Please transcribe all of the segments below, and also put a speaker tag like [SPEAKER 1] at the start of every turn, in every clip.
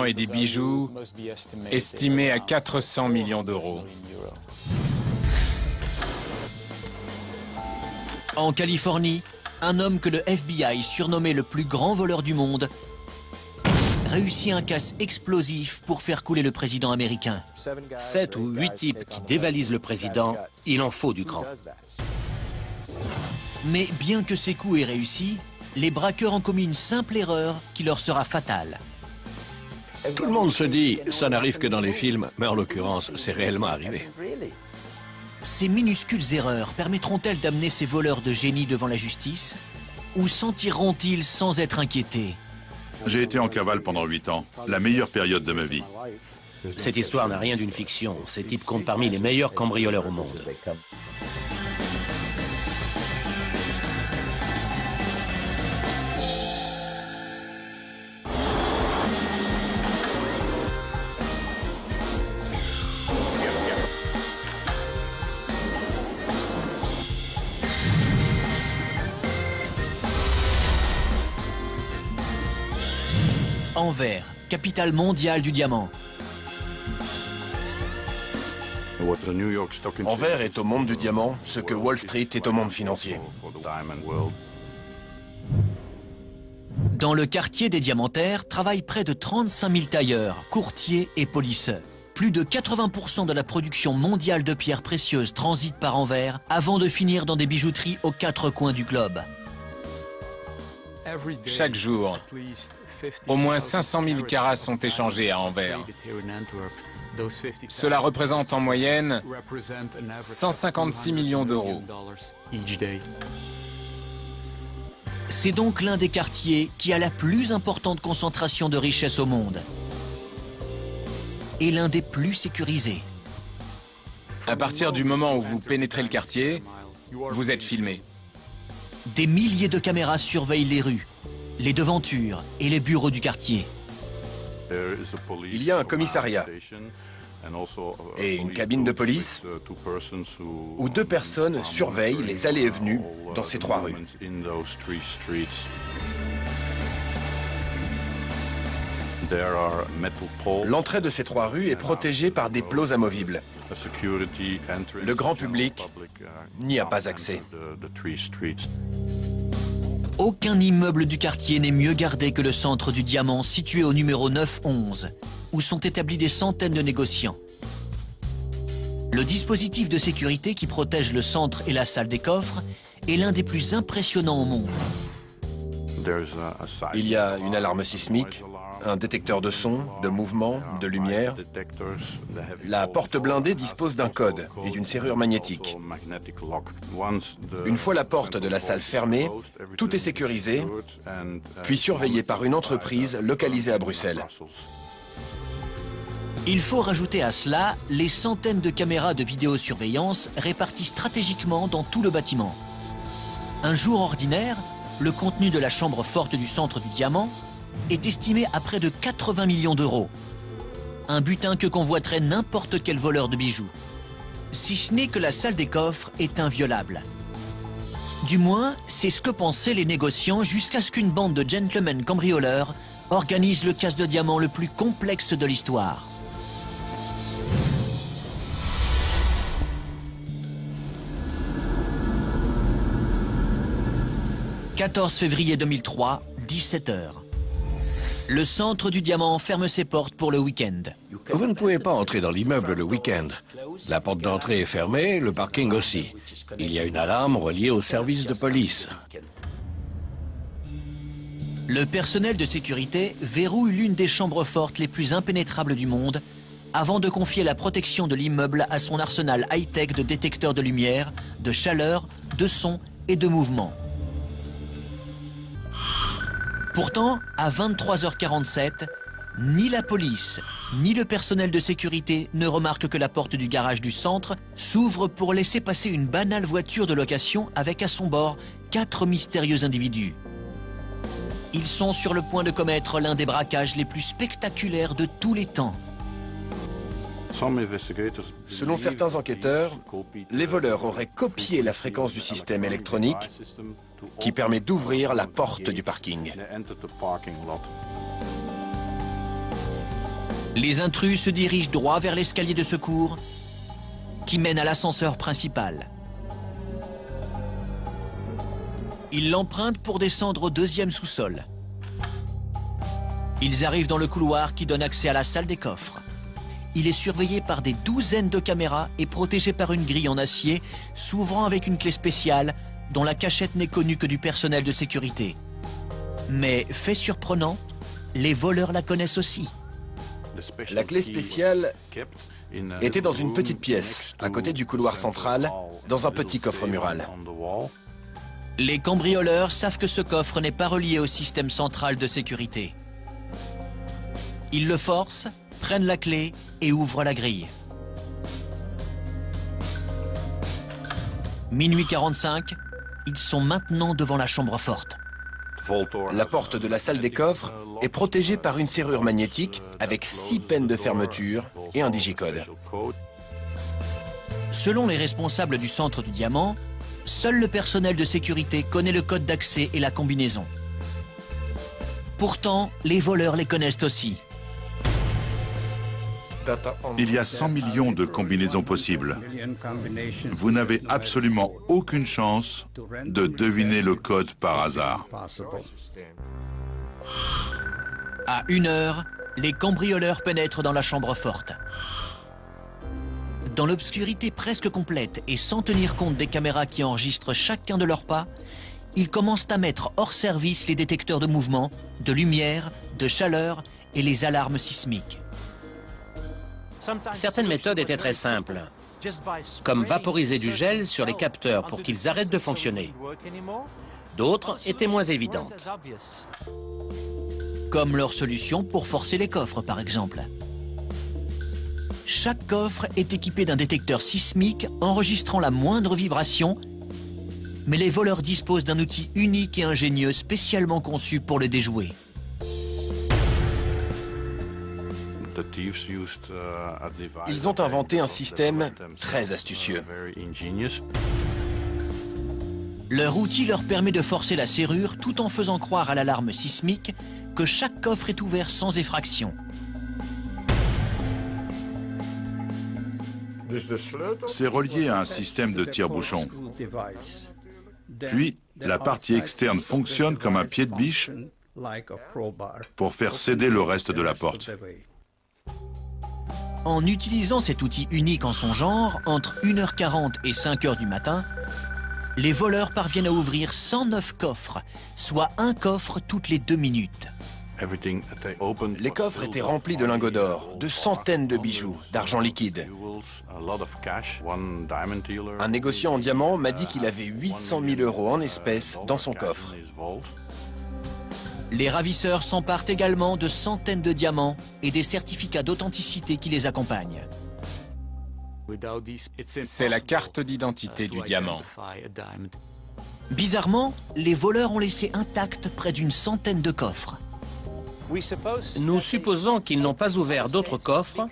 [SPEAKER 1] diamants et des bijoux estimés à 400 millions d'euros.
[SPEAKER 2] En Californie, un homme que le FBI surnommait le plus grand voleur du monde réussit un casse explosif pour faire couler le président américain.
[SPEAKER 3] 7 ou 8 types qui dévalisent le président, il en faut du grand.
[SPEAKER 2] Mais bien que ces coups aient réussi, les braqueurs ont commis une simple erreur qui leur sera fatale.
[SPEAKER 3] Tout le monde se dit, ça n'arrive que dans les films, mais en l'occurrence, c'est réellement arrivé.
[SPEAKER 2] Ces minuscules erreurs permettront-elles d'amener ces voleurs de génie devant la justice? Ou s'en tireront-ils sans être inquiétés?
[SPEAKER 4] J'ai été en cavale pendant 8 ans, la meilleure période de ma vie.
[SPEAKER 3] Cette histoire n'a rien d'une fiction. Ces types comptent parmi les meilleurs cambrioleurs au monde.
[SPEAKER 2] Anvers, capitale mondiale du diamant.
[SPEAKER 5] Anvers est au monde du diamant ce que Wall Street est au monde financier.
[SPEAKER 2] Dans le quartier des diamantaires travaillent près de 35 000 tailleurs, courtiers et polisseurs. Plus de 80% de la production mondiale de pierres précieuses transite par Anvers avant de finir dans des bijouteries aux 4 coins du globe.
[SPEAKER 1] Chaque jour, au moins 500 000 carats sont échangés à Anvers. Cela représente en moyenne 156 millions d'euros.
[SPEAKER 2] C'est donc l'un des quartiers qui a la plus importante concentration de richesse au monde. Et l'un des plus sécurisés.
[SPEAKER 1] À partir du moment où vous pénétrez le quartier, vous êtes filmé.
[SPEAKER 2] Des milliers de caméras surveillent les rues, les devantures et les bureaux du quartier.
[SPEAKER 5] Il y a un commissariat et une cabine de police où 2 personnes surveillent les allées et venues dans ces 3 rues. L'entrée de ces 3 rues est protégée par des plots amovibles. Le grand public n'y a pas accès.
[SPEAKER 2] Aucun immeuble du quartier n'est mieux gardé que le centre du diamant situé au numéro 911, où sont établis des centaines de négociants. Le dispositif de sécurité qui protège le centre et la salle des coffres est l'un des plus impressionnants au monde.
[SPEAKER 5] Il y a une alarme sismique, un détecteur de son, de mouvement, de lumière. La porte blindée dispose d'un code et d'une serrure magnétique. Une fois la porte de la salle fermée, tout est sécurisé, puis surveillé par une entreprise localisée à Bruxelles.
[SPEAKER 2] Il faut rajouter à cela les centaines de caméras de vidéosurveillance réparties stratégiquement dans tout le bâtiment. Un jour ordinaire, le contenu de la chambre forte du centre du diamant est estimé à près de 80 millions d'euros. Un butin que convoiterait n'importe quel voleur de bijoux. Si ce n'est que la salle des coffres est inviolable. Du moins, c'est ce que pensaient les négociants jusqu'à ce qu'une bande de gentlemen cambrioleurs organise le casse de diamants le plus complexe de l'histoire. « 14 février 2003, 17 h. Le centre du diamant ferme ses portes pour le week-end.
[SPEAKER 3] Vous ne pouvez pas entrer dans l'immeuble le week-end. La porte d'entrée est fermée, le parking aussi. Il y a une alarme reliée au service de police.
[SPEAKER 2] Le personnel de sécurité verrouille l'une des chambres fortes les plus impénétrables du monde avant de confier la protection de l'immeuble à son arsenal high-tech de détecteurs de lumière, de chaleur, de son et de mouvement. Pourtant, à 23h47, ni la police, ni le personnel de sécurité ne remarquent que la porte du garage du centre s'ouvre pour laisser passer une banale voiture de location avec à son bord 4 mystérieux individus. Ils sont sur le point de commettre l'un des braquages les plus spectaculaires de tous les temps.
[SPEAKER 5] Selon certains enquêteurs, les voleurs auraient copié la fréquence du système électronique qui permet d'ouvrir la porte du parking.
[SPEAKER 2] Les intrus se dirigent droit vers l'escalier de secours qui mène à l'ascenseur principal. Ils l'empruntent pour descendre au deuxième sous-sol. Ils arrivent dans le couloir qui donne accès à la salle des coffres. Il est surveillé par des douzaines de caméras et protégé par une grille en acier s'ouvrant avec une clé spéciale dont la cachette n'est connue que du personnel de sécurité. Mais, fait surprenant, les voleurs la connaissent aussi.
[SPEAKER 5] La clé spéciale était dans une petite pièce, à côté du couloir central, dans un petit coffre mural.
[SPEAKER 2] Les cambrioleurs savent que ce coffre n'est pas relié au système central de sécurité. Ils le forcent, prennent la clé et ouvrent la grille. Minuit 45, ils sont maintenant devant la chambre forte.
[SPEAKER 5] La porte de la salle des coffres est protégée par une serrure magnétique avec 6 peines de fermeture et un digicode.
[SPEAKER 2] Selon les responsables du centre du diamant, seul le personnel de sécurité connaît le code d'accès et la combinaison. Pourtant, les voleurs les connaissent aussi.
[SPEAKER 4] Il y a 100 millions de combinaisons possibles. Vous n'avez absolument aucune chance de deviner le code par hasard.
[SPEAKER 2] À 1 heure, les cambrioleurs pénètrent dans la chambre forte. Dans l'obscurité presque complète et sans tenir compte des caméras qui enregistrent chacun de leurs pas, ils commencent à mettre hors service les détecteurs de mouvement, de lumière, de chaleur et les alarmes sismiques.
[SPEAKER 6] Certaines méthodes étaient très simples, comme vaporiser du gel sur les capteurs pour qu'ils arrêtent de fonctionner. D'autres étaient moins évidentes.
[SPEAKER 2] Comme leur solution pour forcer les coffres, par exemple. Chaque coffre est équipé d'un détecteur sismique enregistrant la moindre vibration, mais les voleurs disposent d'un outil unique et ingénieux spécialement conçu pour le déjouer.
[SPEAKER 5] Ils ont inventé un système très astucieux.
[SPEAKER 2] Leur outil leur permet de forcer la serrure tout en faisant croire à l'alarme sismique que chaque coffre est ouvert sans effraction.
[SPEAKER 4] C'est relié à un système de tire-bouchon. Puis, la partie externe fonctionne comme un pied de biche pour faire céder le reste de la porte.
[SPEAKER 2] En utilisant cet outil unique en son genre, entre 1h40 et 5h du matin, les voleurs parviennent à ouvrir 109 coffres, soit un coffre toutes les 2 minutes.
[SPEAKER 5] Les coffres étaient remplis de lingots d'or, de centaines de bijoux, d'argent liquide. Un négociant en diamants m'a dit qu'il avait 800 000 € en espèces dans son coffre.
[SPEAKER 2] Les ravisseurs s'emparent également de centaines de diamants et des certificats d'authenticité qui les accompagnent.
[SPEAKER 1] C'est la carte d'identité du diamant.
[SPEAKER 2] Bizarrement, les voleurs ont laissé intacts près d'une centaine de coffres.
[SPEAKER 6] Nous supposons qu'ils n'ont pas ouvert d'autres coffres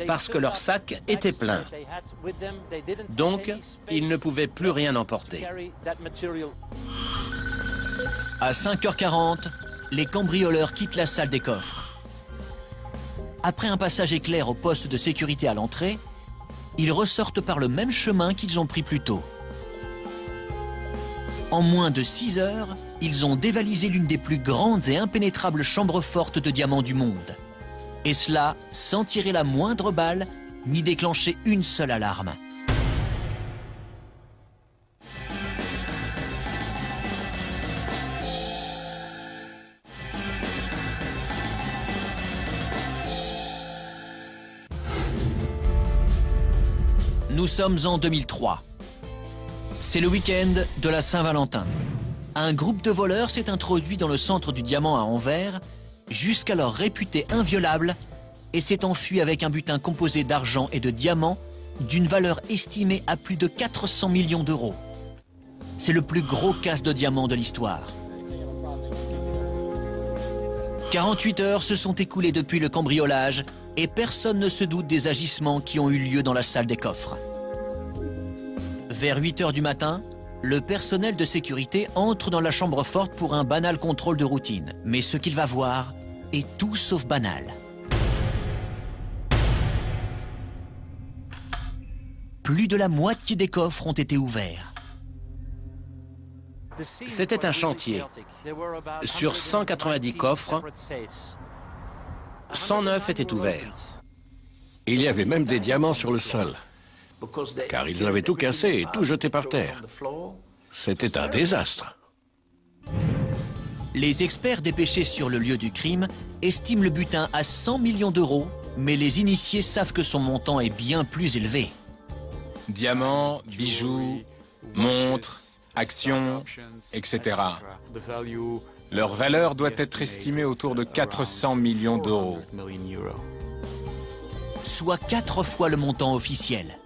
[SPEAKER 6] parce que leur sac était plein. Donc, ils ne pouvaient plus rien emporter.
[SPEAKER 2] À 5h40, les cambrioleurs quittent la salle des coffres. Après un passage éclair au poste de sécurité à l'entrée, ils ressortent par le même chemin qu'ils ont pris plus tôt. En moins de 6 heures, ils ont dévalisé l'une des plus grandes et impénétrables chambres fortes de diamants du monde. Et cela sans tirer la moindre balle, ni déclencher une seule alarme. Nous sommes en 2003. C'est le week-end de la Saint-Valentin. Un groupe de voleurs s'est introduit dans le centre du diamant à Anvers, jusqu'alors réputé inviolable, et s'est enfui avec un butin composé d'argent et de diamants d'une valeur estimée à plus de 400 millions d'euros. C'est le plus gros casse de diamants de l'histoire. 48 heures se sont écoulées depuis le cambriolage et personne ne se doute des agissements qui ont eu lieu dans la salle des coffres. Vers 8 heures du matin, le personnel de sécurité entre dans la chambre forte pour un banal contrôle de routine. Mais ce qu'il va voir est tout sauf banal. plus de la moitié des coffres ont été ouverts.
[SPEAKER 6] C'était un chantier. Sur 190 coffres, 109 étaient ouverts.
[SPEAKER 3] Il y avait même des diamants sur le sol, car ils avaient tout cassé et tout jeté par terre. C'était un désastre.
[SPEAKER 2] Les experts dépêchés sur le lieu du crime estiment le butin à 100 millions d'euros, mais les initiés savent que son montant est bien plus élevé.
[SPEAKER 1] Diamants, bijoux, montres, actions, etc. Leur valeur doit être estimée autour de 400 millions d'euros.
[SPEAKER 2] Soit 4 fois le montant officiel.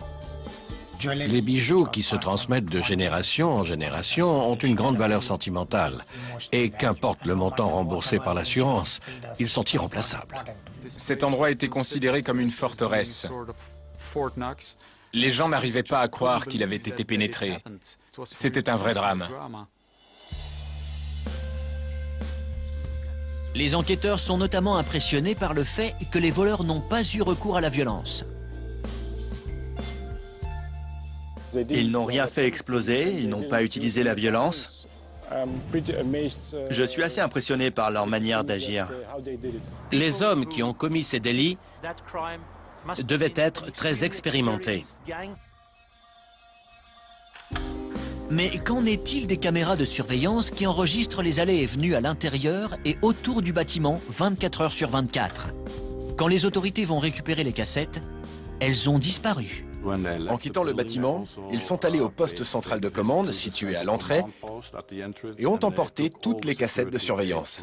[SPEAKER 3] Les bijoux qui se transmettent de génération en génération ont une grande valeur sentimentale. Et qu'importe le montant remboursé par l'assurance, ils sont irremplaçables.
[SPEAKER 1] Cet endroit était considéré comme une forteresse. Les gens n'arrivaient pas à croire qu'il avait été pénétré. C'était un vrai drame.
[SPEAKER 2] Les enquêteurs sont notamment impressionnés par le fait que les voleurs n'ont pas eu recours à la violence.
[SPEAKER 7] Ils n'ont rien fait exploser, ils n'ont pas utilisé la violence. Je suis assez impressionné par leur manière d'agir.
[SPEAKER 6] Les hommes qui ont commis ces délits devaient être très expérimentés.
[SPEAKER 2] Mais qu'en est-il des caméras de surveillance qui enregistrent les allées et venues à l'intérieur et autour du bâtiment 24 heures sur 24? Quand les autorités vont récupérer les cassettes, elles ont disparu.
[SPEAKER 5] En quittant le bâtiment, ils sont allés au poste central de commande situé à l'entrée et ont emporté toutes les cassettes de surveillance.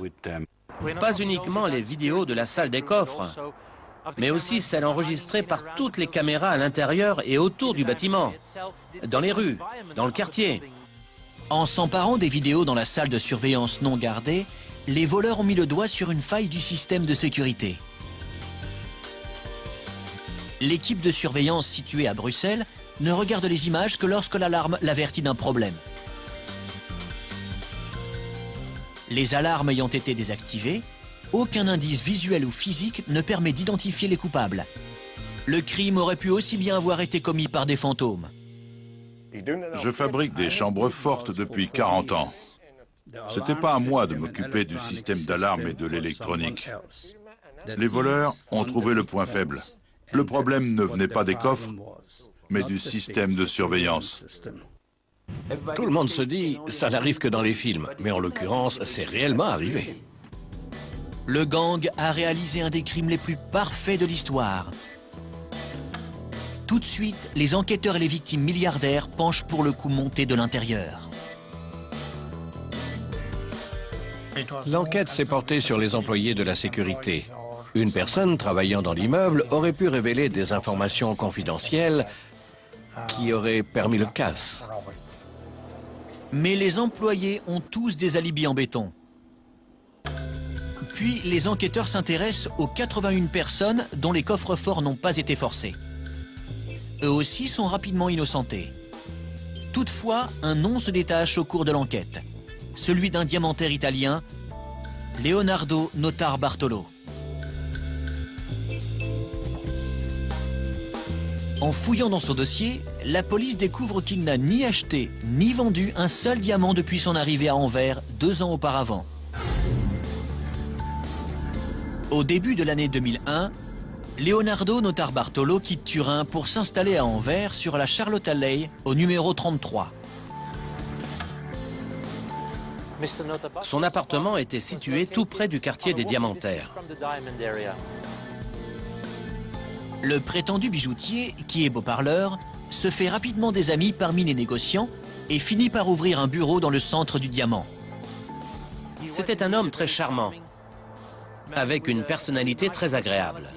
[SPEAKER 6] Pas uniquement les vidéos de la salle des coffres, mais aussi celles enregistrées par toutes les caméras à l'intérieur et autour du bâtiment, dans les rues, dans le quartier.
[SPEAKER 2] En s'emparant des vidéos dans la salle de surveillance non gardée, les voleurs ont mis le doigt sur une faille du système de sécurité. L'équipe de surveillance située à Bruxelles ne regarde les images que lorsque l'alarme l'avertit d'un problème. Les alarmes ayant été désactivées, aucun indice visuel ou physique ne permet d'identifier les coupables. Le crime aurait pu aussi bien avoir été commis par des fantômes.
[SPEAKER 4] Je fabrique des chambres fortes depuis 40 ans. C'était pas à moi de m'occuper du système d'alarme et de l'électronique. Les voleurs ont trouvé le point faible. Le problème ne venait pas des coffres, mais du système de surveillance.
[SPEAKER 3] Tout le monde se dit, ça n'arrive que dans les films, mais en l'occurrence, c'est réellement arrivé.
[SPEAKER 2] Le gang a réalisé un des crimes les plus parfaits de l'histoire. Tout de suite, les enquêteurs et les victimes milliardaires penchent pour le coup monté de l'intérieur.
[SPEAKER 3] L'enquête s'est portée sur les employés de la sécurité. Une personne travaillant dans l'immeuble aurait pu révéler des informations confidentielles qui auraient permis le casse.
[SPEAKER 2] Mais les employés ont tous des alibis en béton. Puis, les enquêteurs s'intéressent aux 81 personnes dont les coffres-forts n'ont pas été forcés. Eux aussi sont rapidement innocentés. Toutefois, un nom se détache au cours de l'enquête. Celui d'un diamantaire italien, Leonardo Notarbartolo. En fouillant dans son dossier, la police découvre qu'il n'a ni acheté ni vendu un seul diamant depuis son arrivée à Anvers 2 ans auparavant. Au début de l'année 2001, Leonardo Notarbartolo quitte Turin pour s'installer à Anvers sur la Charlotte Alley au numéro 33.
[SPEAKER 6] Son appartement était situé tout près du quartier des Diamantaires.
[SPEAKER 2] Le prétendu bijoutier, qui est beau parleur, se fait rapidement des amis parmi les négociants et finit par ouvrir un bureau dans le centre du diamant.
[SPEAKER 6] C'était un homme très charmant, avec une personnalité très agréable.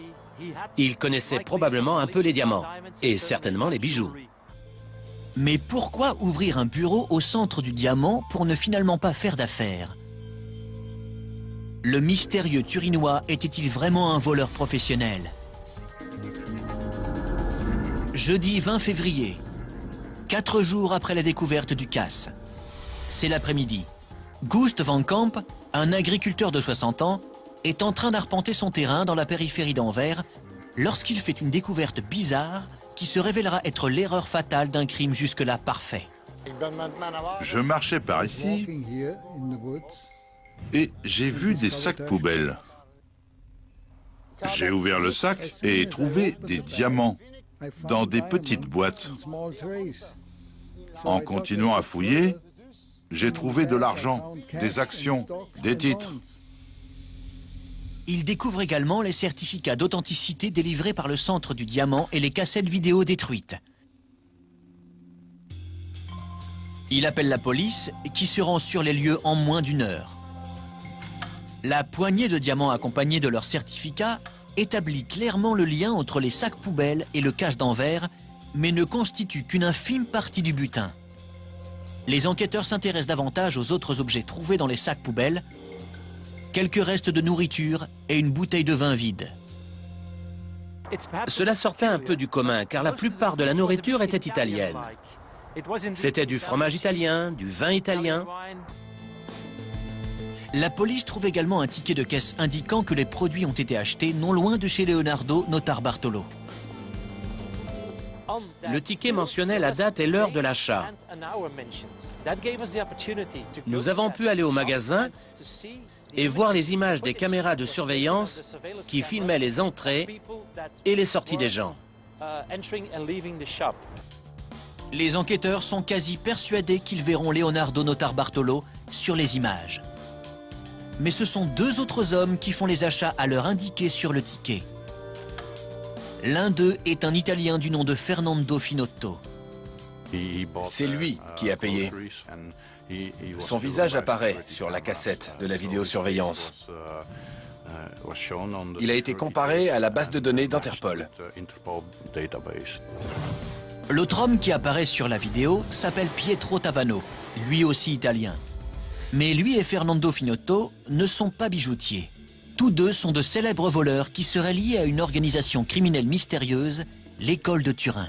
[SPEAKER 6] Il connaissait probablement un peu les diamants, et certainement les bijoux.
[SPEAKER 2] Mais pourquoi ouvrir un bureau au centre du diamant pour ne finalement pas faire d'affaires? Le mystérieux Turinois était-il vraiment un voleur professionnel? Jeudi 20 février, 4 jours après la découverte du casse. C'est l'après-midi. Gust van Kamp, un agriculteur de 60 ans, est en train d'arpenter son terrain dans la périphérie d'Anvers lorsqu'il fait une découverte bizarre qui se révélera être l'erreur fatale d'un crime jusque-là parfait.
[SPEAKER 4] Je marchais par ici et j'ai vu des sacs poubelles. J'ai ouvert le sac et trouvé des diamants dans des petites boîtes. En continuant à fouiller, j'ai trouvé de l'argent, des actions, des titres.
[SPEAKER 2] Il découvre également les certificats d'authenticité délivrés par le Centre du Diamant et les cassettes vidéo détruites. Il appelle la police qui se rend sur les lieux en moins d'1 heure. La poignée de diamants accompagnée de leurs certificats établit clairement le lien entre les sacs poubelles et le casse d'envers, mais ne constitue qu'une infime partie du butin. Les enquêteurs s'intéressent davantage aux autres objets trouvés dans les sacs poubelles, quelques restes de nourriture et une bouteille de vin vide.
[SPEAKER 6] Cela sortait un peu du commun, car la plupart de la nourriture était italienne. C'était du fromage italien, du vin italien.
[SPEAKER 2] La police trouve également un ticket de caisse indiquant que les produits ont été achetés non loin de chez Leonardo Notarbartolo.
[SPEAKER 6] Le ticket mentionnait la date et l'heure de l'achat. Nous avons pu aller au magasin et voir les images des caméras de surveillance qui filmaient les entrées et les sorties des gens.
[SPEAKER 2] Les enquêteurs sont quasi persuadés qu'ils verront Leonardo Notarbartolo sur les images. Mais ce sont 2 autres hommes qui font les achats à l'heure indiquée sur le ticket. L'un d'eux est un Italien du nom de Fernando Finotto.
[SPEAKER 5] C'est lui qui a payé. Son visage apparaît sur la cassette de la vidéosurveillance. Il a été comparé à la base de données d'Interpol.
[SPEAKER 2] L'autre homme qui apparaît sur la vidéo s'appelle Pietro Tavano, lui aussi italien. Mais lui et Fernando Finotto ne sont pas bijoutiers. Tous deux sont de célèbres voleurs qui seraient liés à une organisation criminelle mystérieuse, l'école de Turin.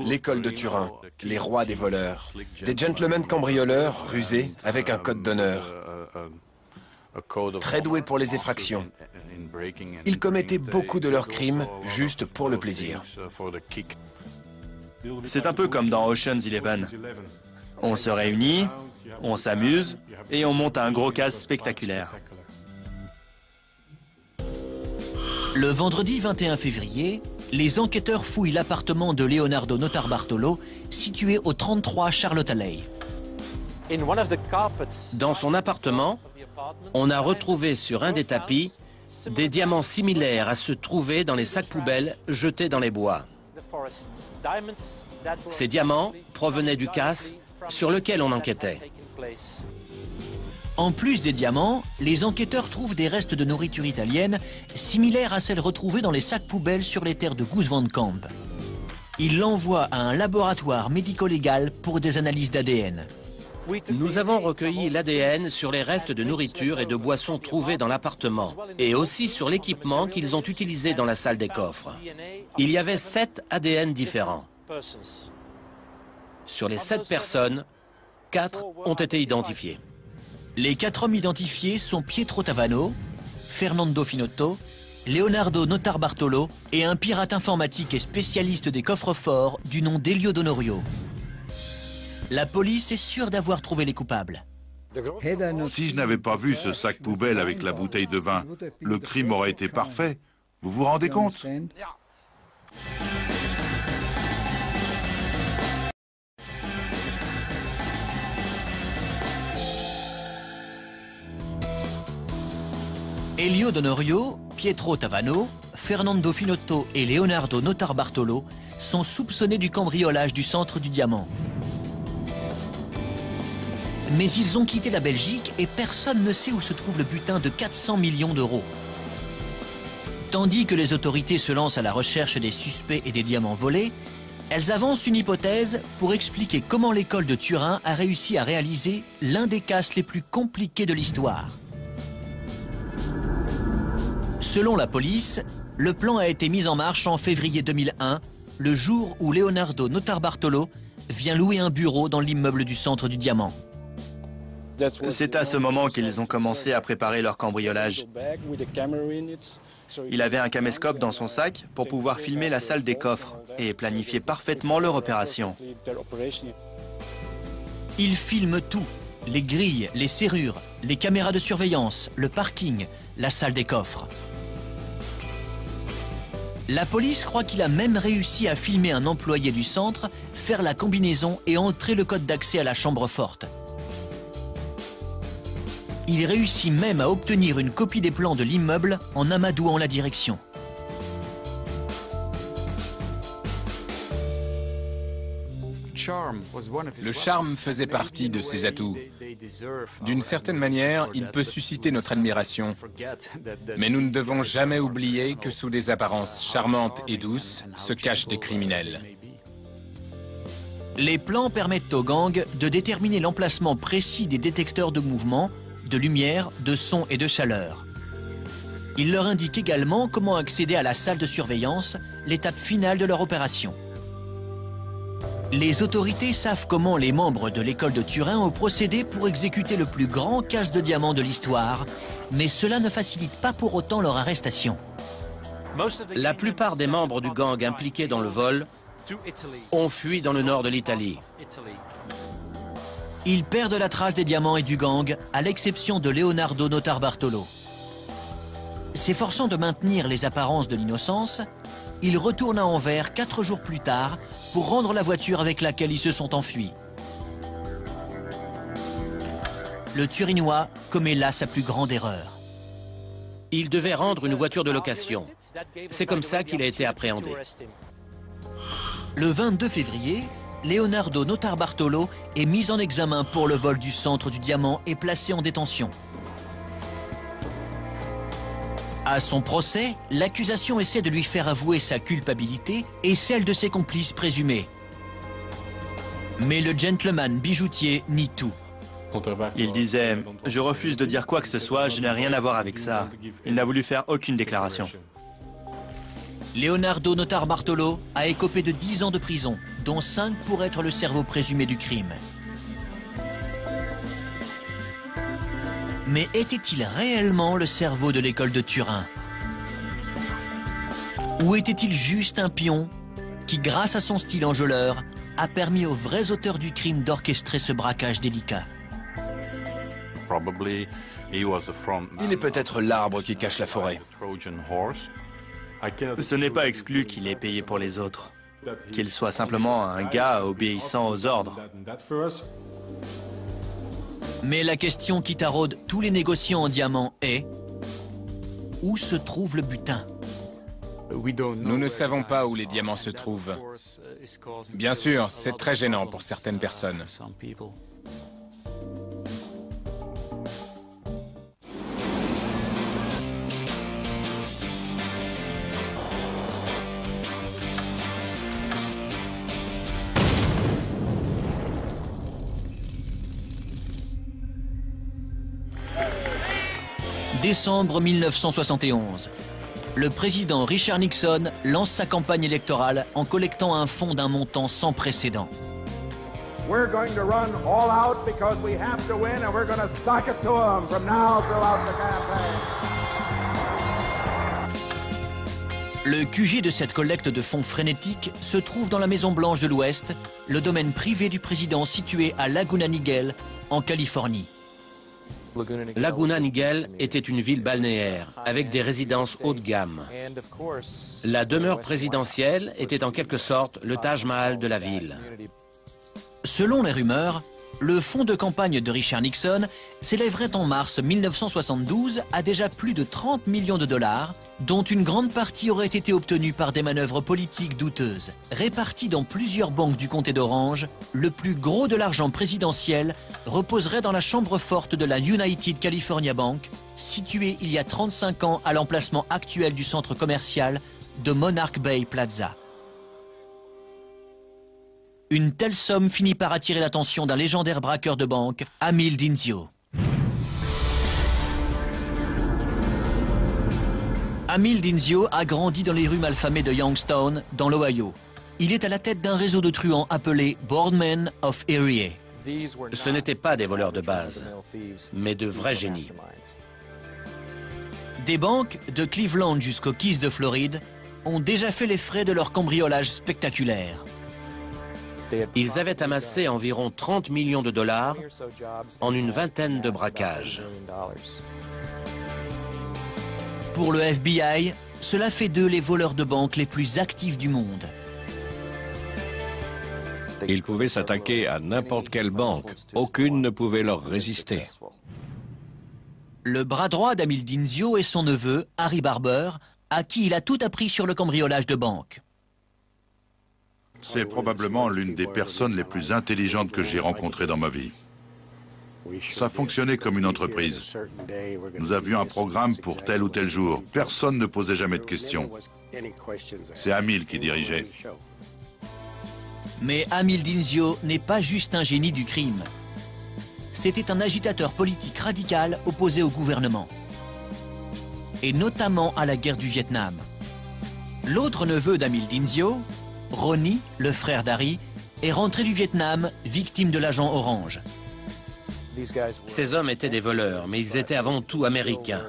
[SPEAKER 5] L'école de Turin, les rois des voleurs. Des gentlemen cambrioleurs rusés avec un code d'honneur. Très doués pour les effractions. Ils commettaient beaucoup de leurs crimes juste pour le plaisir.
[SPEAKER 7] C'est un peu comme dans Ocean's 11. On se réunit, on s'amuse et on monte un gros casse spectaculaire.
[SPEAKER 2] Le vendredi 21 février, les enquêteurs fouillent l'appartement de Leonardo Notarbartolo, situé au 33 Charlotte Alley.
[SPEAKER 6] Dans son appartement, on a retrouvé sur un des tapis des diamants similaires à ceux trouvés dans les sacs poubelles jetés dans les bois. Ces diamants provenaient du casse sur lequel on enquêtait.
[SPEAKER 2] En plus des diamants, les enquêteurs trouvent des restes de nourriture italienne similaires à celles retrouvées dans les sacs poubelles sur les terres de Goes Van Camp. Ils l'envoient à un laboratoire médico-légal pour des analyses d'ADN.
[SPEAKER 6] Nous avons recueilli l'ADN sur les restes de nourriture et de boissons trouvés dans l'appartement et aussi sur l'équipement qu'ils ont utilisé dans la salle des coffres. Il y avait 7 ADN différents. Sur les 7 personnes, 4 ont été identifiés.
[SPEAKER 2] Les 4 hommes identifiés sont Pietro Tavano, Fernando Finotto, Leonardo Notarbartolo et un pirate informatique et spécialiste des coffres-forts du nom d'Elio Donorio. La police est sûre d'avoir trouvé les coupables.
[SPEAKER 4] Si je n'avais pas vu ce sac poubelle avec la bouteille de vin, le crime aurait été parfait. Vous vous rendez compte ?
[SPEAKER 2] Elio Donorio, Pietro Tavano, Fernando Finotto et Leonardo Notarbartolo sont soupçonnés du cambriolage du Centre du Diamant. Mais ils ont quitté la Belgique et personne ne sait où se trouve le butin de 400 millions d'euros. Tandis que les autorités se lancent à la recherche des suspects et des diamants volés, elles avancent une hypothèse pour expliquer comment l'école de Turin a réussi à réaliser l'un des casses les plus compliqués de l'histoire. Selon la police, le plan a été mis en marche en février 2001, le jour où Leonardo Notarbartolo vient louer un bureau dans l'immeuble du Centre du Diamant.
[SPEAKER 7] C'est à ce moment qu'ils ont commencé à préparer leur cambriolage. Il avait un caméscope dans son sac pour pouvoir filmer la salle des coffres et planifier parfaitement leur opération.
[SPEAKER 2] Ils filment tout. Les grilles, les serrures, les caméras de surveillance, le parking, la salle des coffres. La police croit qu'il a même réussi à filmer un employé du centre, faire la combinaison et entrer le code d'accès à la chambre forte. Il réussit même à obtenir une copie des plans de l'immeuble en amadouant la direction.
[SPEAKER 1] Le charme faisait partie de ses atouts. D'une certaine manière, il peut susciter notre admiration. Mais nous ne devons jamais oublier que sous des apparences charmantes et douces se cachent des criminels.
[SPEAKER 2] Les plans permettent aux gangs de déterminer l'emplacement précis des détecteurs de mouvement, de lumière, de son et de chaleur. Ils leur indiquent également comment accéder à la salle de surveillance, l'étape finale de leur opération. Les autorités savent comment les membres de l'école de Turin ont procédé pour exécuter le plus grand casse de diamants de l'histoire, mais cela ne facilite pas pour autant leur arrestation.
[SPEAKER 6] La plupart des membres du gang impliqués dans le vol ont fui dans le nord de l'Italie.
[SPEAKER 2] Ils perdent la trace des diamants et du gang, à l'exception de Leonardo Notarbartolo. S'efforçant de maintenir les apparences de l'innocence, il retourne à Anvers 4 jours plus tard pour rendre la voiture avec laquelle ils se sont enfuis. Le Turinois commet là sa plus grande erreur.
[SPEAKER 6] Il devait rendre une voiture de location. C'est comme ça qu'il a été appréhendé.
[SPEAKER 2] Le 22 février, Leonardo Notarbartolo est mis en examen pour le vol du centre du diamant et placé en détention. À son procès, l'accusation essaie de lui faire avouer sa culpabilité et celle de ses complices présumés. Mais le gentleman bijoutier nie tout.
[SPEAKER 7] Il disait « Je refuse de dire quoi que ce soit, je n'ai rien à voir avec ça ». Il n'a voulu faire aucune déclaration.
[SPEAKER 2] Leonardo Notarbartolo a écopé de 10 ans de prison, dont 5 pour être le cerveau présumé du crime. Mais était-il réellement le cerveau de l'école de Turin? Ou était-il juste un pion qui, grâce à son style enjôleur, a permis aux vrais auteurs du crime d'orchestrer ce braquage délicat?
[SPEAKER 5] Il est peut-être l'arbre qui cache la forêt.
[SPEAKER 7] Ce n'est pas exclu qu'il ait payé pour les autres, qu'il soit simplement un gars obéissant aux ordres.
[SPEAKER 2] Mais la question qui taraude tous les négociants en diamants est: où se trouve le butin?
[SPEAKER 1] Nous ne savons pas où les diamants se trouvent. Bien sûr, c'est très gênant pour certaines personnes.
[SPEAKER 2] Décembre 1971. Le président Richard Nixon lance sa campagne électorale en collectant un fonds d'un montant sans précédent.
[SPEAKER 8] We're going to run all out because we have to win and we're going to stock it to them from now throughout the campaign.
[SPEAKER 2] Le QG de cette collecte de fonds frénétique se trouve dans la Maison-Blanche de l'Ouest, le domaine privé du président situé à Laguna Niguel, en Californie.
[SPEAKER 6] Laguna Niguel était une ville balnéaire avec des résidences haut de gamme. La demeure présidentielle était en quelque sorte le Taj Mahal de la ville.
[SPEAKER 2] Selon les rumeurs, le fonds de campagne de Richard Nixon s'élèverait en mars 1972 à déjà plus de 30 millions de dollars, dont une grande partie aurait été obtenue par des manœuvres politiques douteuses. Réparties dans plusieurs banques du comté d'Orange, le plus gros de l'argent présidentiel reposerait dans la chambre forte de la United California Bank, située il y a 35 ans à l'emplacement actuel du centre commercial de Monarch Bay Plaza. Une telle somme finit par attirer l'attention d'un légendaire braqueur de banque, Amil Dinzio. Amil Dinzio a grandi dans les rues malfamées de Youngstown, dans l'Ohio. Il est à la tête d'un réseau de truands appelé Boardmen of Erie.
[SPEAKER 6] Ce n'étaient pas des voleurs de base, mais de vrais génies.
[SPEAKER 2] Des banques, de Cleveland jusqu'aux Keys de Floride, ont déjà fait les frais de leur cambriolage spectaculaire.
[SPEAKER 6] Ils avaient amassé environ 30 millions de dollars en une vingtaine de braquages.
[SPEAKER 2] Pour le FBI, cela fait d'eux les voleurs de banque les plus actifs du monde.
[SPEAKER 3] Ils pouvaient s'attaquer à n'importe quelle banque. Aucune ne pouvait leur résister.
[SPEAKER 2] Le bras droit d'Amil Dinzio est son neveu, Harry Barber, à qui il a tout appris sur le cambriolage de banque.
[SPEAKER 4] C'est probablement l'une des personnes les plus intelligentes que j'ai rencontrées dans ma vie. Ça fonctionnait comme une entreprise. Nous avions un programme pour tel ou tel jour. Personne ne posait jamais de questions. C'est Amil qui dirigeait.
[SPEAKER 2] Mais Amil Dinzio n'est pas juste un génie du crime. C'était un agitateur politique radical opposé au gouvernement. Et notamment à la guerre du Vietnam. L'autre neveu d'Amil Dinzio, Ronnie, le frère d'Harry, est rentré du Vietnam, victime de l'agent orange.
[SPEAKER 6] Ces hommes étaient des voleurs, mais ils étaient avant tout américains.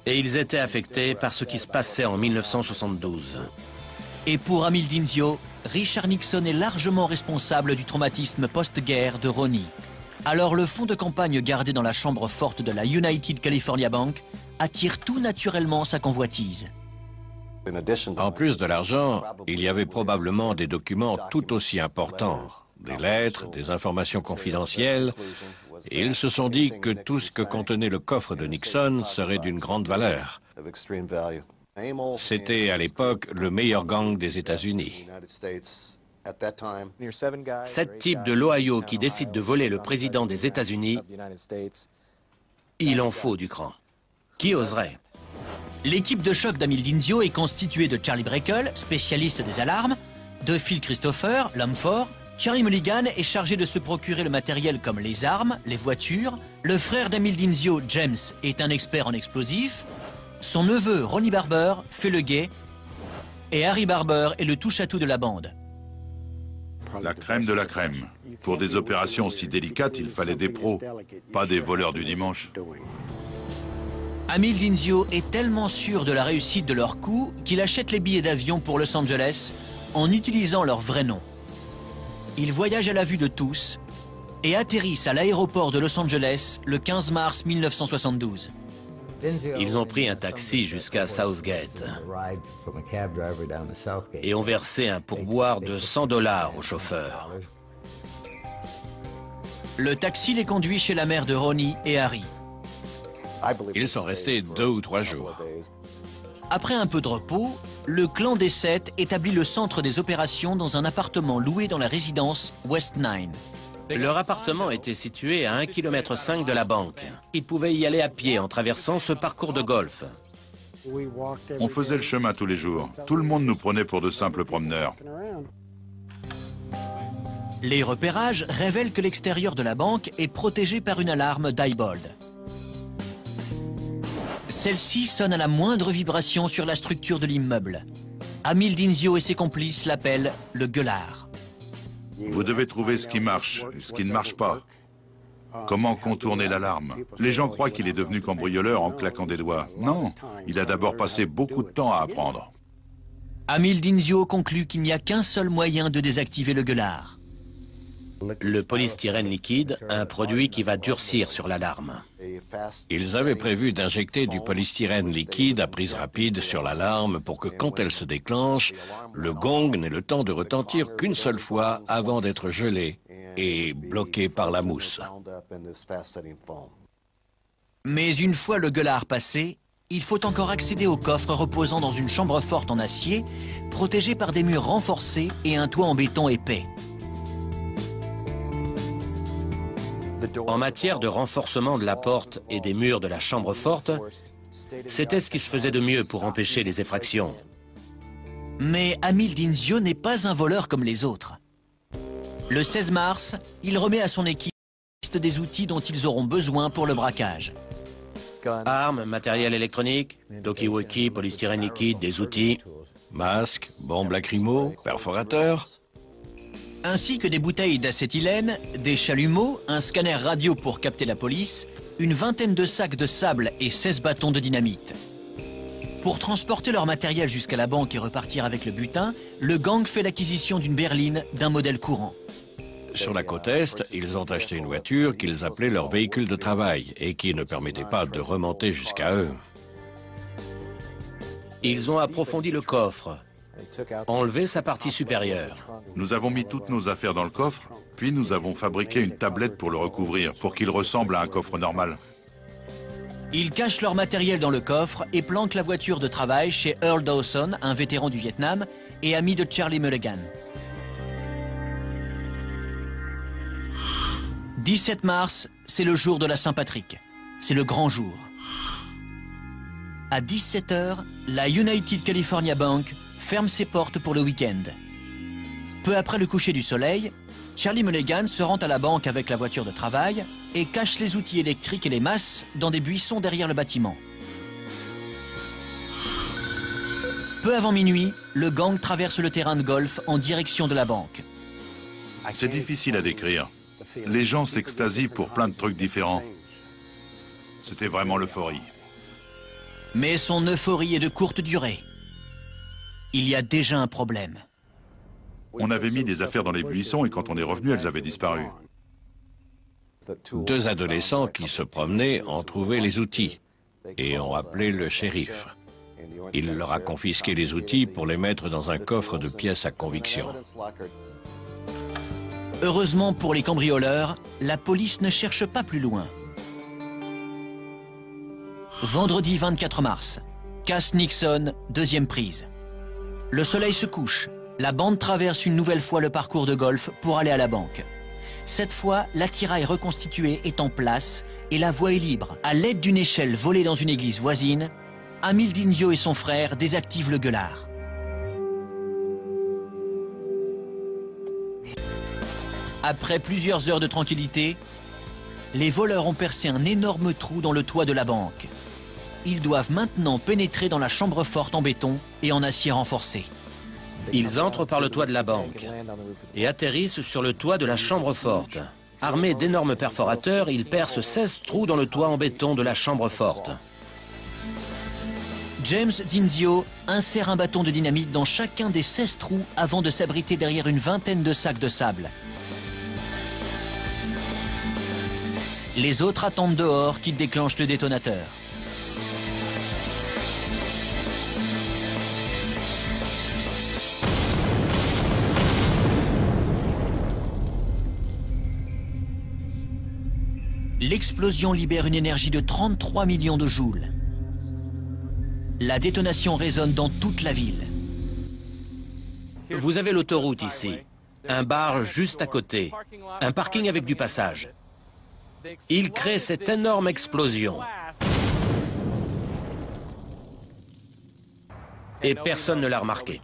[SPEAKER 6] Et ils étaient affectés par ce qui se passait en 1972.
[SPEAKER 2] Et pour Amil Dinzio, Richard Nixon est largement responsable du traumatisme post-guerre de Ronnie. Alors le fonds de campagne gardé dans la chambre forte de la United California Bank attire tout naturellement sa convoitise.
[SPEAKER 3] En plus de l'argent, il y avait probablement des documents tout aussi importants. Des lettres, des informations confidentielles. Et ils se sont dit que tout ce que contenait le coffre de Nixon serait d'une grande valeur. C'était à l'époque le meilleur gang des États-Unis.
[SPEAKER 6] 7 types de l'Ohio qui décident de voler le président des États-Unis, il en faut du cran. Qui oserait?
[SPEAKER 2] L'équipe de choc d'Amil Dinzio est constituée de Charlie Breckle, spécialiste des alarmes, de Phil Christopher, l'homme fort. Charlie Mulligan est chargé de se procurer le matériel comme les armes, les voitures. Le frère d'Amil Dinzio, James, est un expert en explosifs. Son neveu, Ronnie Barber, fait le guet. Et Harry Barber est le touche-à-tout de la bande.
[SPEAKER 4] La crème de la crème. Pour des opérations aussi délicates, il fallait des pros, pas des voleurs du dimanche.
[SPEAKER 2] Amil Dinzio est tellement sûr de la réussite de leur coup qu'il achète les billets d'avion pour Los Angeles en utilisant leur vrai nom. Ils voyagent à la vue de tous et atterrissent à l'aéroport de Los Angeles le 15 mars 1972.
[SPEAKER 6] Ils ont pris un taxi jusqu'à Southgate et ont versé un pourboire de 100 $ au chauffeur.
[SPEAKER 2] Le taxi les conduit chez la mère de Ronnie et Harry.
[SPEAKER 3] Ils sont restés 2 ou 3 jours.
[SPEAKER 2] Après un peu de repos, le clan des 7 établit le centre des opérations dans un appartement loué dans la résidence West 9.
[SPEAKER 6] Leur appartement était situé à 1,5 km de la banque. Ils pouvaient y aller à pied en traversant ce parcours de golf.
[SPEAKER 4] On faisait le chemin tous les jours. Tout le monde nous prenait pour de simples promeneurs.
[SPEAKER 2] Les repérages révèlent que l'extérieur de la banque est protégé par une alarme Diebold. Celle-ci sonne à la moindre vibration sur la structure de l'immeuble. Amil Dinzio et ses complices l'appellent le gueulard.
[SPEAKER 4] Vous devez trouver ce qui marche et ce qui ne marche pas. Comment contourner l'alarme? Les gens croient qu'il est devenu cambrioleur en claquant des doigts. Non, il a d'abord passé beaucoup de temps à apprendre.
[SPEAKER 2] Amil Dinzio conclut qu'il n'y a qu'un seul moyen de désactiver le gueulard.
[SPEAKER 6] Le polystyrène liquide, un produit qui va durcir sur l'alarme.
[SPEAKER 3] Ils avaient prévu d'injecter du polystyrène liquide à prise rapide sur l'alarme pour que quand elle se déclenche, le gong n'ait le temps de retentir qu'une seule fois avant d'être gelé et bloqué par la mousse.
[SPEAKER 2] Mais une fois le gueulard passé, il faut encore accéder au coffre reposant dans une chambre forte en acier, protégé par des murs renforcés et un toit en béton épais.
[SPEAKER 6] En matière de renforcement de la porte et des murs de la chambre forte, c'était ce qui se faisait de mieux pour empêcher les effractions.
[SPEAKER 2] Mais Amil Dinzio n'est pas un voleur comme les autres. Le 16 mars, il remet à son équipe des outils dont ils auront besoin pour le braquage.
[SPEAKER 6] Armes, matériel électronique, talkie-walkie, polystyrène liquide, des outils.
[SPEAKER 3] Masques, bombes lacrymo, perforateurs.
[SPEAKER 2] ainsi que des bouteilles d'acétylène, des chalumeaux, un scanner radio pour capter la police, une vingtaine de sacs de sable et 16 bâtons de dynamite. Pour transporter leur matériel jusqu'à la banque et repartir avec le butin, le gang fait l'acquisition d'une berline d'un modèle courant.
[SPEAKER 3] Sur la côte Est, ils ont acheté une voiture qu'ils appelaient leur véhicule de travail et qui ne permettait pas de remonter jusqu'à eux.
[SPEAKER 6] Ils ont approfondi le coffre, enlevé sa partie supérieure.
[SPEAKER 4] Nous avons mis toutes nos affaires dans le coffre, puis nous avons fabriqué une tablette pour le recouvrir, pour qu'il ressemble à un coffre normal.
[SPEAKER 2] Ils cachent leur matériel dans le coffre et planquent la voiture de travail chez Earl Dawson, un vétéran du Vietnam et ami de Charlie Mulligan. 17 mars, c'est le jour de la Saint-Patrick. C'est le grand jour. À 17 h, la United California Bank ferme ses portes pour le week-end. Peu après le coucher du soleil, Charlie Mulligan se rend à la banque avec la voiture de travail et cache les outils électriques et les masses dans des buissons derrière le bâtiment. Peu avant minuit, le gang traverse le terrain de golf en direction de la banque.
[SPEAKER 4] C'est difficile à décrire. Les gens s'extasient pour plein de trucs différents. C'était vraiment l'euphorie.
[SPEAKER 2] Mais son euphorie est de courte durée. Il y a déjà un problème.
[SPEAKER 4] On avait mis des affaires dans les buissons et quand on est revenu, elles avaient disparu.
[SPEAKER 3] 2 adolescents qui se promenaient ont trouvé les outils et ont appelé le shérif. Il leur a confisqué les outils pour les mettre dans un coffre de pièces à conviction.
[SPEAKER 2] Heureusement pour les cambrioleurs, la police ne cherche pas plus loin. Vendredi 24 mars, Cass Nixon, deuxième prise. Le soleil se couche. La bande traverse une nouvelle fois le parcours de golf pour aller à la banque. Cette fois, l'attirail reconstitué est en place et la voie est libre. À l'aide d'une échelle volée dans une église voisine, Amil Dinzio et son frère désactivent le gueulard. Après plusieurs heures de tranquillité, les voleurs ont percé un énorme trou dans le toit de la banque. Ils doivent maintenant pénétrer dans la chambre forte en béton et en acier renforcé.
[SPEAKER 6] Ils entrent par le toit de la banque et atterrissent sur le toit de la chambre forte. Armés d'énormes perforateurs, ils percent 16 trous dans le toit en béton de la chambre forte.
[SPEAKER 2] James Dinzio insère un bâton de dynamite dans chacun des 16 trous avant de s'abriter derrière une vingtaine de sacs de sable. Les autres attendent dehors qu'il déclenche le détonateur. L'explosion libère une énergie de 33 millions de joules. La détonation résonne dans toute la ville.
[SPEAKER 6] Vous avez l'autoroute ici, un bar juste à côté, un parking avec du passage. Il crée cette énorme explosion. Et personne ne l'a remarqué.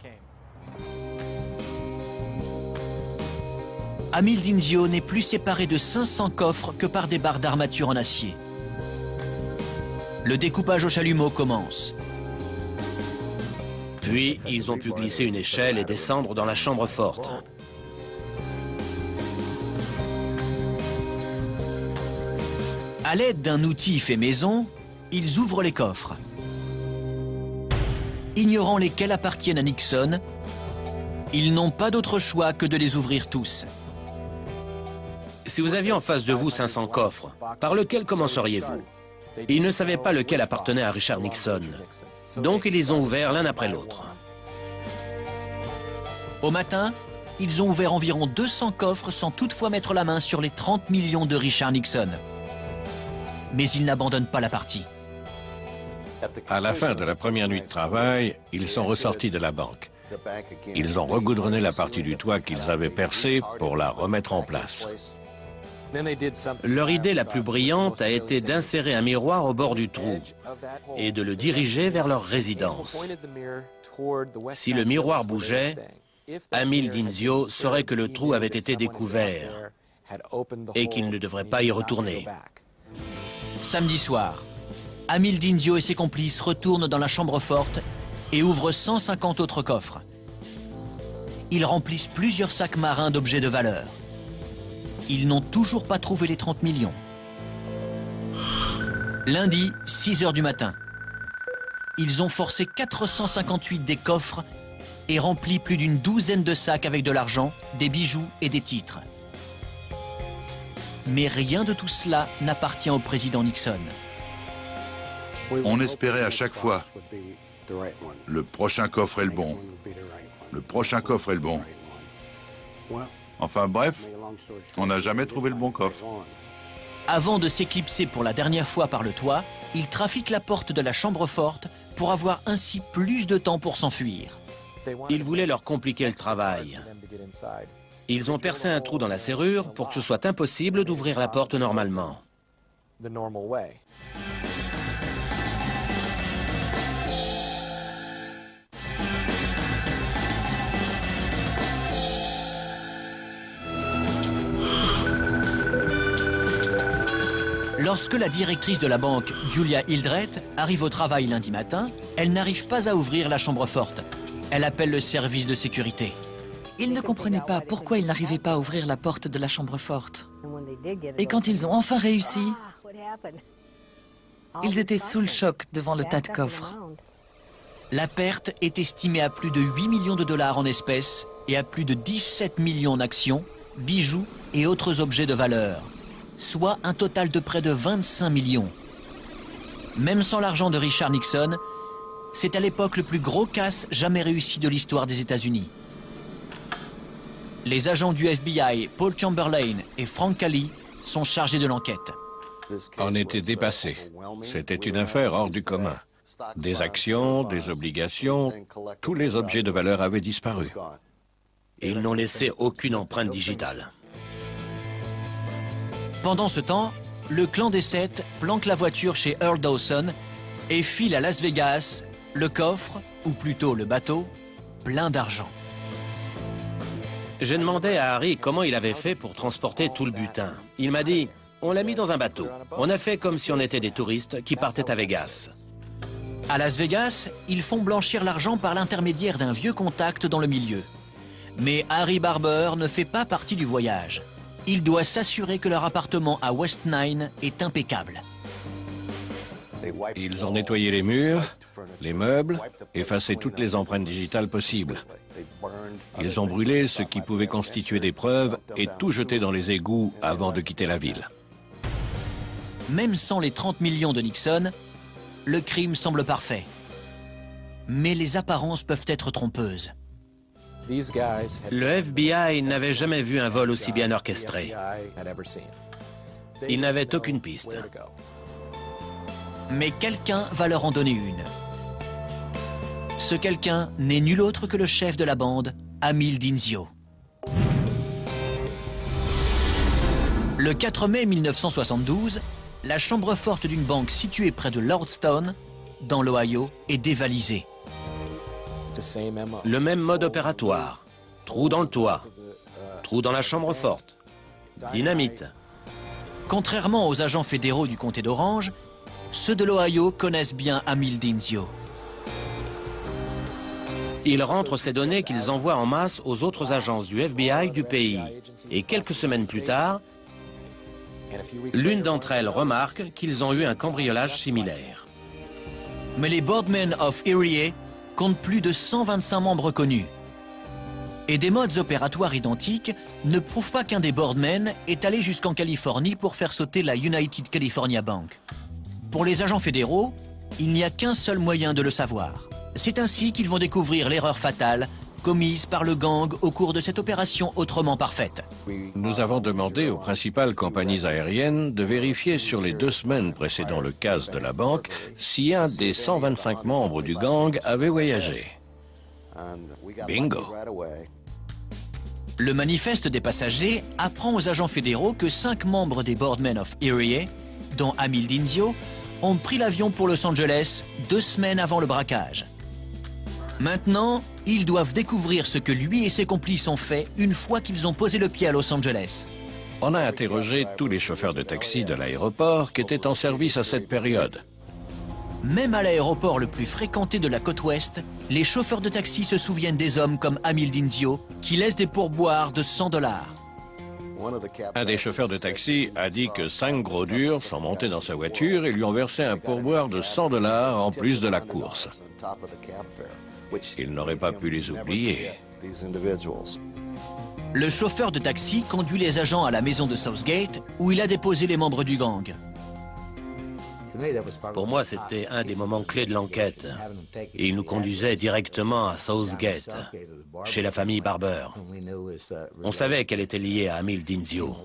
[SPEAKER 2] Amil Dinzio n'est plus séparé de 500 coffres que par des barres d'armature en acier. Le découpage au chalumeau commence.
[SPEAKER 6] Puis, ils ont pu glisser une échelle et descendre dans la chambre forte.
[SPEAKER 2] À l'aide d'un outil fait maison, ils ouvrent les coffres. Ignorant lesquels appartiennent à Nixon, ils n'ont pas d'autre choix que de les ouvrir tous.
[SPEAKER 6] Si vous aviez en face de vous 500 coffres, par lequel commenceriez-vous? Ils ne savaient pas lequel appartenait à Richard Nixon. Donc ils les ont ouverts l'un après l'autre.
[SPEAKER 2] Au matin, ils ont ouvert environ 200 coffres sans toutefois mettre la main sur les 30 millions de Richard Nixon. Mais ils n'abandonnent pas la partie.
[SPEAKER 3] À la fin de la première nuit de travail, ils sont ressortis de la banque. Ils ont regoudronné la partie du toit qu'ils avaient percée pour la remettre en place.
[SPEAKER 6] Leur idée la plus brillante a été d'insérer un miroir au bord du trou et de le diriger vers leur résidence. Si le miroir bougeait, Amil Dinzio saurait que le trou avait été découvert et qu'il ne devrait pas y retourner.
[SPEAKER 2] Samedi soir, Amil Dinzio et ses complices retournent dans la chambre forte et ouvrent 150 autres coffres. ils remplissent plusieurs sacs marins d'objets de valeur. Ils n'ont toujours pas trouvé les 30 millions. Lundi, 6 heures du matin. Ils ont forcé 458 des coffres et rempli plus d'une douzaine de sacs avec de l'argent, des bijoux et des titres. Mais rien de tout cela n'appartient au président Nixon.
[SPEAKER 4] On espérait à chaque fois, le prochain coffre est le bon. Le prochain coffre est le bon. Enfin bref, on n'a jamais trouvé le bon coffre.
[SPEAKER 2] Avant de s'éclipser pour la dernière fois par le toit, ils trafiquent la porte de la chambre forte pour avoir ainsi plus de temps pour s'enfuir.
[SPEAKER 6] Ils voulaient leur compliquer le travail. Ils ont percé un trou dans la serrure pour que ce soit impossible d'ouvrir la porte normalement.
[SPEAKER 2] Lorsque la directrice de la banque, Julia Hildreth, arrive au travail lundi matin, elle n'arrive pas à ouvrir la chambre forte. Elle appelle le service de sécurité.
[SPEAKER 9] Ils ne comprenaient pas pourquoi ils n'arrivaient pas à ouvrir la porte de la chambre forte. Et quand ils ont enfin réussi, ils étaient sous le choc devant le tas de coffres.
[SPEAKER 2] La perte est estimée à plus de 8 millions de dollars en espèces et à plus de 17 millions en actions, bijoux et autres objets de valeur, soit un total de près de 25 millions. Même sans l'argent de Richard Nixon, c'est à l'époque le plus gros casse jamais réussi de l'histoire des États-Unis. Les agents du FBI, Paul Chamberlain et Frank Cali, sont chargés de l'enquête.
[SPEAKER 3] On était dépassés. C'était une affaire hors du commun. Des actions, des obligations, tous les objets de valeur avaient disparu.
[SPEAKER 6] Ils n'ont laissé aucune empreinte digitale.
[SPEAKER 2] Pendant ce temps, le clan des 7 planque la voiture chez Earl Dawson et file à Las Vegas le coffre, ou plutôt le bateau, plein d'argent.
[SPEAKER 6] J'ai demandé à Harry comment il avait fait pour transporter tout le butin. Il m'a dit, on l'a mis dans un bateau. On a fait comme si on était des touristes qui partaient à Vegas.
[SPEAKER 2] À Las Vegas, ils font blanchir l'argent par l'intermédiaire d'un vieux contact dans le milieu. Mais Harry Barber ne fait pas partie du voyage. Il doit s'assurer que leur appartement à West Nine est impeccable.
[SPEAKER 3] Ils ont nettoyé les murs, les meubles, effacé toutes les empreintes digitales possibles. Ils ont brûlé ce qui pouvait constituer des preuves et tout jeté dans les égouts avant de quitter la ville.
[SPEAKER 2] Même sans les 30 millions de Nixon, le crime semble parfait. Mais les apparences peuvent être trompeuses.
[SPEAKER 6] Le FBI n'avait jamais vu un vol aussi bien orchestré. Ils n'avaient aucune piste.
[SPEAKER 2] Mais quelqu'un va leur en donner une. Ce quelqu'un n'est nul autre que le chef de la bande, Amil Dinzio. Le 4 mai 1972, la chambre forte d'une banque située près de Lordstown, dans l'Ohio, est dévalisée.
[SPEAKER 6] Le même mode opératoire. Trou dans le toit. Trou dans la chambre forte. Dynamite.
[SPEAKER 2] Contrairement aux agents fédéraux du comté d'Orange, ceux de l'Ohio connaissent bien Amil Dinzio.
[SPEAKER 6] Ils rentrent ces données qu'ils envoient en masse aux autres agences du FBI du pays. Et quelques semaines plus tard, l'une d'entre elles remarque qu'ils ont eu un cambriolage similaire.
[SPEAKER 2] Mais les Boardmen of Erie comptent plus de 125 membres connus. Et des modes opératoires identiques ne prouvent pas qu'un des Boardmen est allé jusqu'en Californie pour faire sauter la United California Bank. Pour les agents fédéraux, il n'y a qu'un seul moyen de le savoir. C'est ainsi qu'ils vont découvrir l'erreur fatale commise par le gang au cours de cette opération autrement parfaite.
[SPEAKER 3] Nous avons demandé aux principales compagnies aériennes de vérifier sur les 2 semaines précédant le casse de la banque si un des 125 membres du gang avait voyagé. Bingo!
[SPEAKER 2] Le manifeste des passagers apprend aux agents fédéraux que 5 membres des Boardmen of Erie, dont Amil Dinzio, ont pris l'avion pour Los Angeles 2 semaines avant le braquage. Maintenant, ils doivent découvrir ce que lui et ses complices ont fait une fois qu'ils ont posé le pied à Los Angeles.
[SPEAKER 3] On a interrogé tous les chauffeurs de taxi de l'aéroport qui étaient en service à cette période.
[SPEAKER 2] Même à l'aéroport le plus fréquenté de la côte ouest, les chauffeurs de taxi se souviennent des hommes comme Amil Dinzio qui laissent des pourboires de $100.
[SPEAKER 3] Un des chauffeurs de taxi a dit que 5 gros durs sont montés dans sa voiture et lui ont versé un pourboire de $100 en plus de la course. Il n'aurait pas pu les oublier.
[SPEAKER 2] Le chauffeur de taxi conduit les agents à la maison de Southgate où il a déposé les membres du gang.
[SPEAKER 6] Pour moi, c'était un des moments clés de l'enquête. Et il nous conduisait directement à Southgate, chez la famille Barber. On savait qu'elle était liée à Amil Dinzio.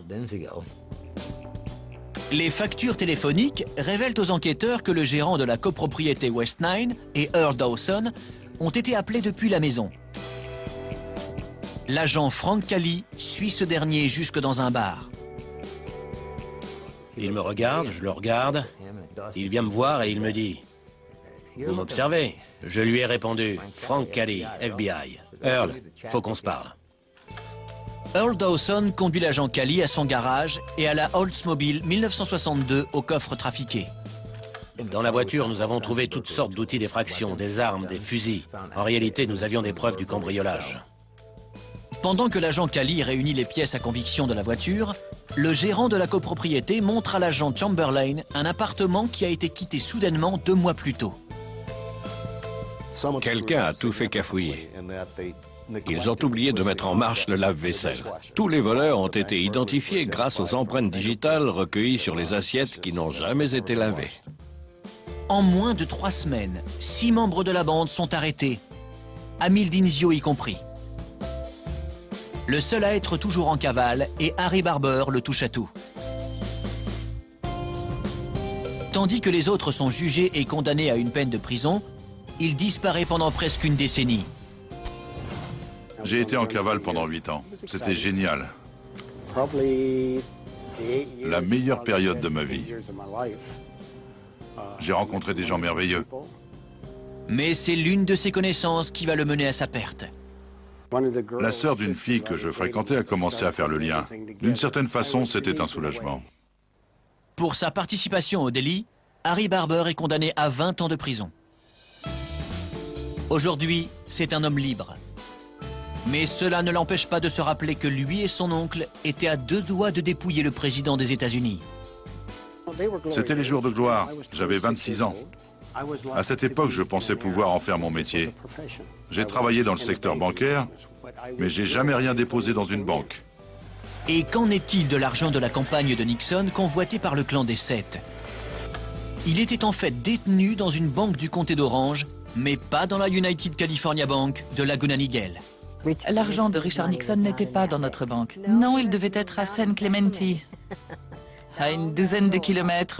[SPEAKER 2] Les factures téléphoniques révèlent aux enquêteurs que le gérant de la copropriété West Nine et Earl Dawson ont été appelés depuis la maison. L'agent Frank Cali suit ce dernier jusque dans un bar.
[SPEAKER 6] Il me regarde, je le regarde. Il vient me voir et il me dit « Vous m'observez ?» Je lui ai répondu « Frank Cali, FBI. Earl, faut qu'on se parle. »
[SPEAKER 2] Earl Dawson conduit l'agent Cali à son garage et à la Oldsmobile 1962 au coffre trafiqué.
[SPEAKER 6] Dans la voiture, nous avons trouvé toutes sortes d'outils d'effraction, des armes, des fusils. En réalité, nous avions des preuves du cambriolage.
[SPEAKER 2] Pendant que l'agent Cali réunit les pièces à conviction de la voiture, le gérant de la copropriété montre à l'agent Chamberlain un appartement qui a été quitté soudainement 2 mois plus tôt.
[SPEAKER 3] Quelqu'un a tout fait cafouiller. Ils ont oublié de mettre en marche le lave-vaisselle. Tous les voleurs ont été identifiés grâce aux empreintes digitales recueillies sur les assiettes qui n'ont jamais été lavées.
[SPEAKER 2] En moins de 3 semaines, 6 membres de la bande sont arrêtés, Amil Dinzio y compris. Le seul à être toujours en cavale est Harry Barber, le touche-à-tout. Tandis que les autres sont jugés et condamnés à une peine de prison, il disparaît pendant presque une décennie.
[SPEAKER 4] J'ai été en cavale pendant 8 ans. C'était génial. La meilleure période de ma vie. J'ai rencontré des gens merveilleux.
[SPEAKER 2] Mais c'est l'une de ses connaissances qui va le mener à sa perte.
[SPEAKER 4] La sœur d'une fille que je fréquentais a commencé à faire le lien. D'une certaine façon, c'était un soulagement.
[SPEAKER 2] Pour sa participation au délit, Harry Barber est condamné à 20 ans de prison. Aujourd'hui, c'est un homme libre. Mais cela ne l'empêche pas de se rappeler que lui et son oncle étaient à 2 doigts de dépouiller le président des États-Unis.
[SPEAKER 4] C'était les jours de gloire. J'avais 26 ans. À cette époque, je pensais pouvoir en faire mon métier. J'ai travaillé dans le secteur bancaire, mais j'ai jamais rien déposé dans une banque.
[SPEAKER 2] Et qu'en est-il de l'argent de la campagne de Nixon convoité par le clan des 7? Il était en fait détenu dans une banque du comté d'Orange, mais pas dans la United California Bank de Laguna Niguel.
[SPEAKER 9] L'argent de Richard Nixon n'était pas dans notre banque. Non, il devait être à San Clemente, à une douzaine de kilomètres